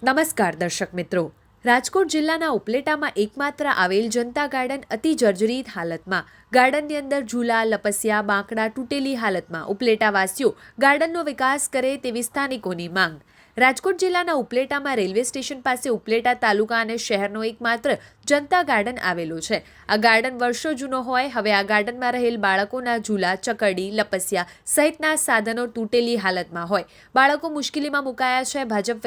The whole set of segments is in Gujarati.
નમસ્કાર દર્શક મિત્રો, રાજકોટ જિલ્લાના ઉપલેટામાં એકમાત્ર આવેલ જનતા ગાર્ડન અતિ જર્જરિત હાલતમાં, ગાર્ડનની અંદર ઝૂલા, લપસ્યા, બાંકડા તૂટેલી હાલતમાં ઉપલેટાવાસીઓ ગાર્ડનનો વિકાસ કરે તેવી સ્થાનિકોની માંગ। રાજકોટ જિલ્લાના ઉપલેટામાં રેલવે સ્ટેશન પાસે ઉપલેટા તાલુકા અને શહેરનો એકમાત્ર જનતા ગાર્ડન આવેલું છે। આ ગાર્ડન વર્ષો જૂનો હોય, હવે આ ગાર્ડનમાં રહેલ બાળકોના ઝૂલા, ચકરડી, લપસ્યા સહિતના સાધનો તૂટેલી હાલતમાં હોય। બાળકો મુશ્કેલીમાં મુકાયા છે। ભાજપ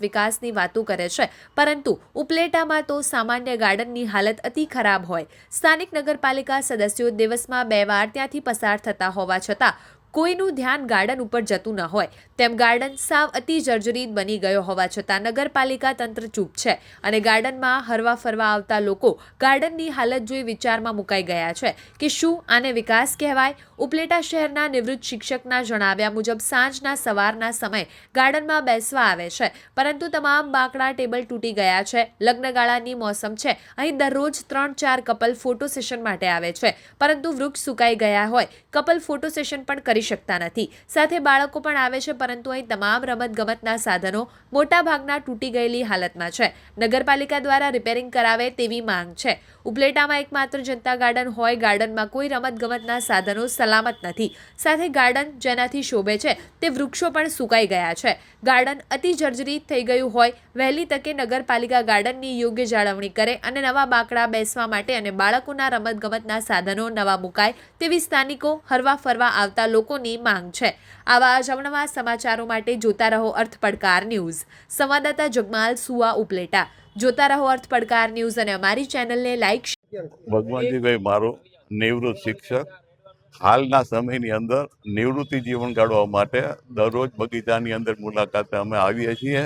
વિકાસની વાતો કરે છે, પરંતુ ઉપલેટામાં તો સામાન્ય ગાર્ડનની હાલત અતિ ખરાબ હોય। સ્થાનિક નગરપાલિકા સદસ્યો દિવસમાં 2 વાર ત્યાંથી પસાર થતા હોવા છતાં કોઈનું ધ્યાન ગાર્ડન ઉપર જતું ન હોય, તેમ ગાર્ડન સાવ અતિ જર્જરિત બની ગયો હોવા છતાં નગરપાલિકા તંત્ર ચૂપ છે અને ગાર્ડનમાં હરવા ફરવા આવતા લોકો ગાર્ડનની હાલત જોઈ વિચારમાં મુકાઈ ગયા છે કે શું આને વિકાસ કહેવાય। ઉપલેટા શહેરના નિવૃત્ત શિક્ષકના જણાવ્યા મુજબ સાંજના સવારના સમયે ગાર્ડનમાં બેસવા આવે છે, પરંતુ તમામ બાંકડા ટેબલ તૂટી ગયા છે। લગ્નગાળાની મોસમ છે, અહીં દરરોજ 3-4 કપલ ફોટો સેશન માટે આવે છે, પરંતુ વૃક્ષ સુકાઈ ગયા હોય કપલ ફોટો સેશન પણ કરી શકતા નથી। સાથે બાળકો પણ આવે છે, પરંતુ અહીં તમામ રમતગમતના સાધનો મોટા ભાગના તૂટી ગયેલી હાલતમાં છે। નગરપાલિકા દ્વારા રિપેરિંગ કરાવે તેવી માંગ છે। ઉપલેટામાં એકમાત્ર જનતા ગાર્ડન હોય, ગાર્ડનમાં કોઈ રમતગમતના સાધનો સલામત નથી। સાથે ગાર્ડન જેનાથી શોભે છે તે વૃક્ષો પણ સુકાઈ ગયા છે। ગાર્ડન અતિ જર્જરિત થઈ ગયું હોય, વહેલી તકે નગરપાલિકા ગાર્ડનની યોગ્ય જાળવણી કરે અને નવા બાંકડા બેસવા માટે અને બાળકોના રમતગમતના સાધનો નવા મુકાય તેવી સ્થાનિકો હરવા ફરવા આવતા લોકોની માંગ છે। આવા અવનવા સમાચારો માટે જોતા રહો અર્થ પડકાર ન્યૂઝ। સંવાદદાતા જગમાલ સુવા, ઉપલેટા। જોતા રહો અર્થ પડકાર ન્યૂઝ અને અમારી ચેનલને લાઈક। ભગવાનજીભાઈ મારો નિવૃત્ત શિક્ષક, હાલના સમયની અંદર નિવૃત્તિ જીવન ગાળવા માટે દરરોજ બગીચાની અંદર મુલાકાતે અમે આવીએ છીએ,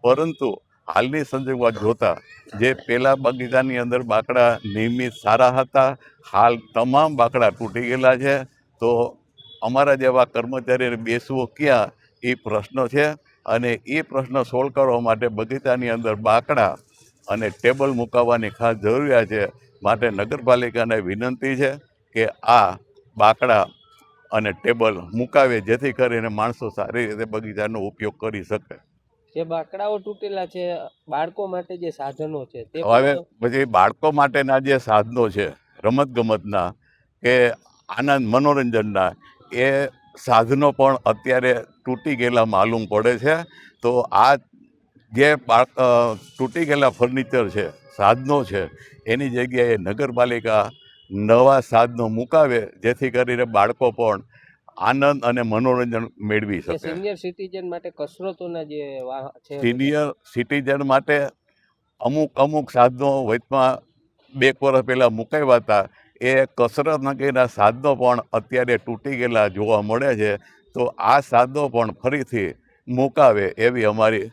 પરંતુ હાલની સંજોગોમાં જોતા જે પેલા બગીચાની અંદર બાંકડા નિયમિત સારા હતા, હાલ તમામ બાંકડા તૂટી ગયેલા છે। તો અમારા જેવા કર્મચારીને બેસવું ક્યાં, એ પ્રશ્ન છે અને એ પ્રશ્ન સોલ્વ કરવા માટે બગીચાની અંદર બાંકડા અને ટેબલ મુકાવવાની ખાસ જરૂરિયાત છે। માટે નગરપાલિકાને વિનંતી છે કે આ બાંકડા અને ટેબલ મુકાવે, જેથી કરીને માણસો સારી રીતે બગીચાનો ઉપયોગ કરી શકે। જે બાંકડાઓ તૂટેલા છે, બાળકો માટે જે સાધનો છે તે હવે પછી બાળકો માટેના જે સાધનો છે રમતગમતના કે આનંદ મનોરંજનના, એ સાધનો પણ અત્યારે તૂટી ગયેલા માલુમ પડે છે। તો આ જે તૂટી ગયેલા ફર્નિચર છે, સાધનો છે, એની જગ્યાએ નગરપાલિકા નવા સાધનો મુકાવે, જેથી કરીને બાળકો પણ આનંદ અને મનોરંજન મેળવી શકે। સિનિયર સિટીઝન માટે કસરતોના જે છે, સિનિયર સિટીઝન માટે અમુક સાધનો વચમાં 2 વર્ષ પહેલાં મુકાવ્યા હતા, એ કસરત અંગેના સાધનો પણ અત્યારે તૂટી ગયેલા જોવા મળે છે। તો આ સાધનો પણ ફરીથી મુકાવે એવી અમારી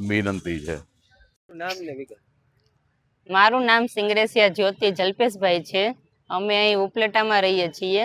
વિનંતી છે। મારું નામ સિંગરેસિયા જ્યોતિ જલ્પેશભાઈ છે। અમે અહીં ઉપલેટામાં રહીએ છીએ।